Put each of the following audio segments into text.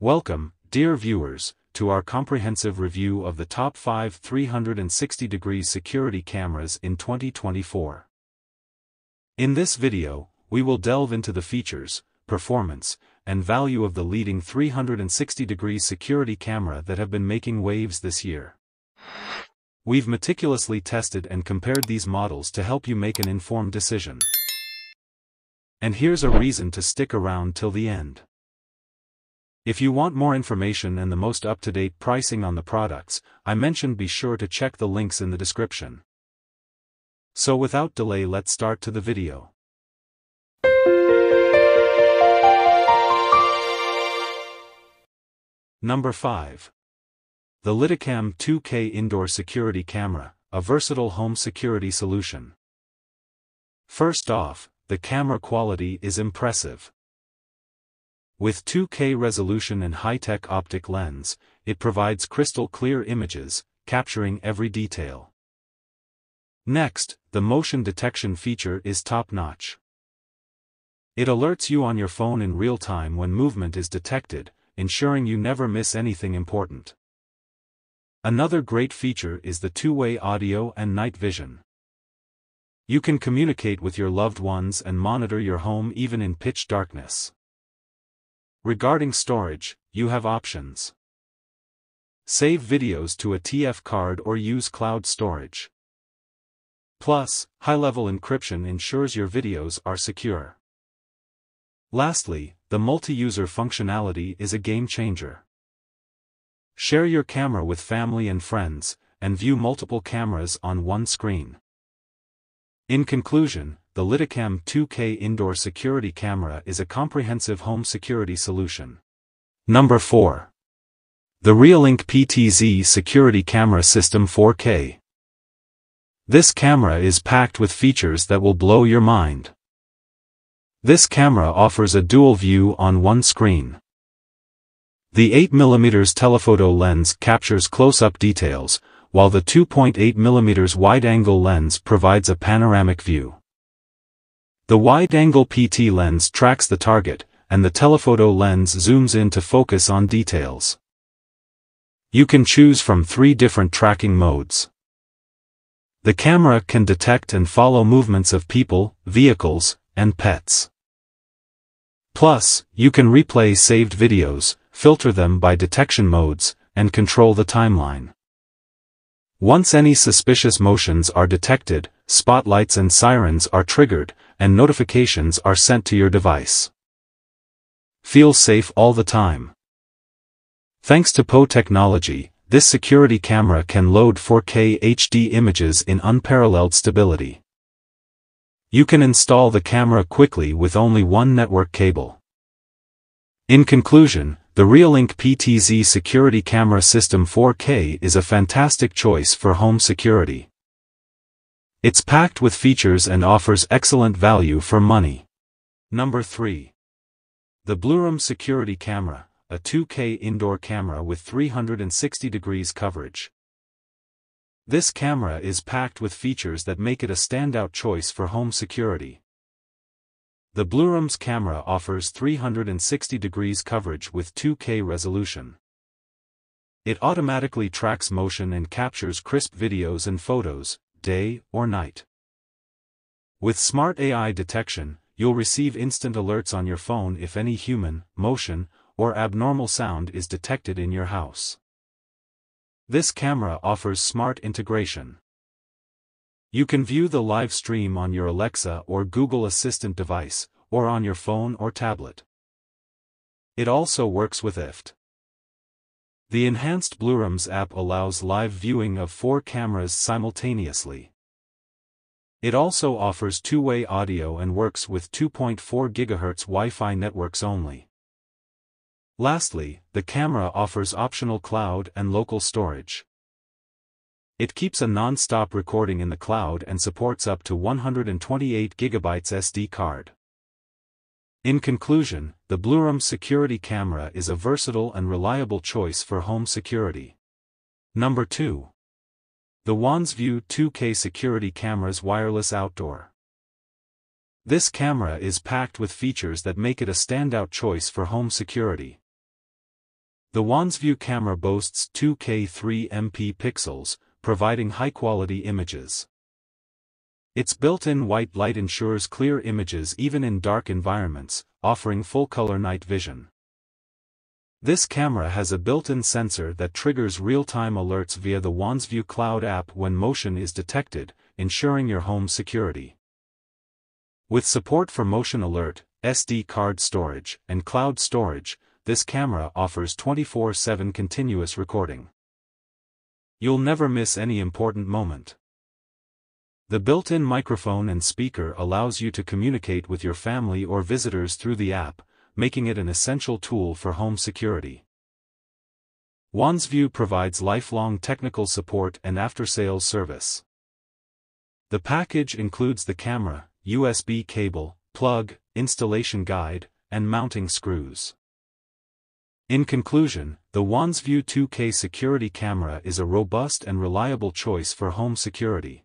Welcome, dear viewers, to our comprehensive review of the top 5 360-degree security cameras in 2024. In this video, we will delve into the features, performance, and value of the leading 360-degree security camera that have been making waves this year. We've meticulously tested and compared these models to help you make an informed decision. And here's a reason to stick around till the end. If you want more information and the most up-to-date pricing on the products I mentioned, be sure to check the links in the description. So without delay, let's start to the video. Number 5. The litokam 2K Indoor Security Camera, a versatile home security solution. First off, the camera quality is impressive. With 2K resolution and high-tech optic lens, it provides crystal clear images, capturing every detail. Next, the motion detection feature is top-notch. It alerts you on your phone in real time when movement is detected, ensuring you never miss anything important. Another great feature is the two-way audio and night vision. You can communicate with your loved ones and monitor your home even in pitch darkness. Regarding storage, you have options. Save videos to a TF card or use cloud storage. Plus, high-level encryption ensures your videos are secure. Lastly, the multi-user functionality is a game-changer. Share your camera with family and friends, and view multiple cameras on one screen. In conclusion, the litokam 2K Indoor Security Camera is a comprehensive home security solution. Number 4. The REOLINK PTZ Security Camera System 4K. This camera is packed with features that will blow your mind. This camera offers a dual view on one screen. The 8mm telephoto lens captures close-up details, while the 2.8mm wide-angle lens provides a panoramic view. The wide-angle PT lens tracks the target, and the telephoto lens zooms in to focus on details. You can choose from 3 different tracking modes. The camera can detect and follow movements of people, vehicles, and pets. Plus, you can replay saved videos, filter them by detection modes, and control the timeline. Once any suspicious motions are detected, spotlights and sirens are triggered, and notifications are sent to your device. Feel safe all the time. Thanks to PO technology, this security camera can load 4K HD images in unparalleled stability. You can install the camera quickly with only one network cable. In conclusion, the REOLINK PTZ Security Camera System 4K is a fantastic choice for home security. It's packed with features and offers excellent value for money. Number 3. The blurams Security Camera, a 2K indoor camera with 360 degrees coverage. This camera is packed with features that make it a standout choice for home security. The blurams camera offers 360 degrees coverage with 2K resolution. It automatically tracks motion and captures crisp videos and photos, day or night. With smart AI detection, you'll receive instant alerts on your phone if any human, motion, or abnormal sound is detected in your house. This camera offers smart integration. You can view the live stream on your Alexa or Google Assistant device, or on your phone or tablet. It also works with IFT. The enhanced blurams app allows live viewing of 4 cameras simultaneously. It also offers two-way audio and works with 2.4 GHz Wi-Fi networks only. Lastly, the camera offers optional cloud and local storage. It keeps a non-stop recording in the cloud and supports up to 128 GB SD card. In conclusion, the blurams security camera is a versatile and reliable choice for home security. Number 2. The wansview 2K Security Cameras Wireless Outdoor. This camera is packed with features that make it a standout choice for home security. The wansview camera boasts 2K 3MP pixels, providing high-quality images. Its built-in white light ensures clear images even in dark environments, offering full-color night vision. This camera has a built-in sensor that triggers real-time alerts via the wansview Cloud app when motion is detected, ensuring your home's security. With support for motion alert, SD card storage, and cloud storage, this camera offers 24/7 continuous recording. You'll never miss any important moment. The built-in microphone and speaker allows you to communicate with your family or visitors through the app, making it an essential tool for home security. wansview provides lifelong technical support and after-sales service. The package includes the camera, USB cable, plug, installation guide, and mounting screws. In conclusion, the wansview 2K security camera is a robust and reliable choice for home security.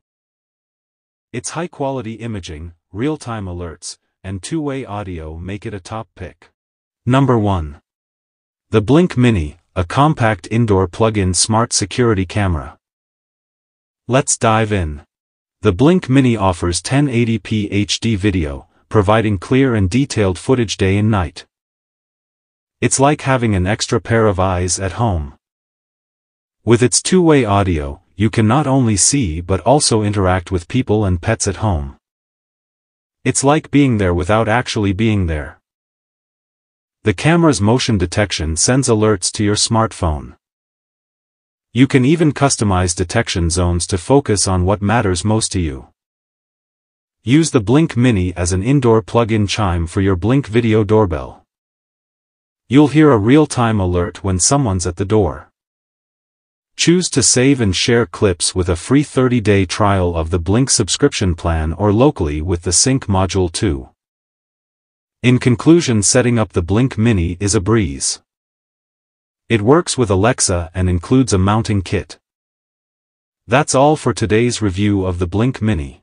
Its high-quality imaging, real-time alerts, and two-way audio make it a top pick. Number 1. The Blink Mini, a compact indoor plug-in smart security camera. Let's dive in. The Blink Mini offers 1080p HD video, providing clear and detailed footage day and night. It's like having an extra pair of eyes at home. With its two-way audio, you can not only see but also interact with people and pets at home. It's like being there without actually being there. The camera's motion detection sends alerts to your smartphone. You can even customize detection zones to focus on what matters most to you. Use the Blink Mini as an indoor plug-in chime for your Blink video doorbell. You'll hear a real-time alert when someone's at the door. Choose to save and share clips with a free 30-day trial of the Blink subscription plan or locally with the Sync module too. In conclusion, setting up the Blink Mini is a breeze. It works with Alexa and includes a mounting kit. That's all for today's review of the Blink Mini.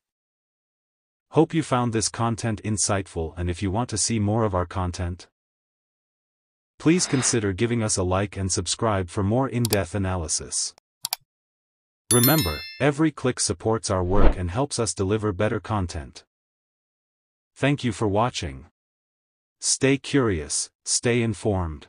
Hope you found this content insightful, and if you want to see more of our content, please consider giving us a like and subscribe for more in-depth analysis. Remember, every click supports our work and helps us deliver better content. Thank you for watching. Stay curious, stay informed.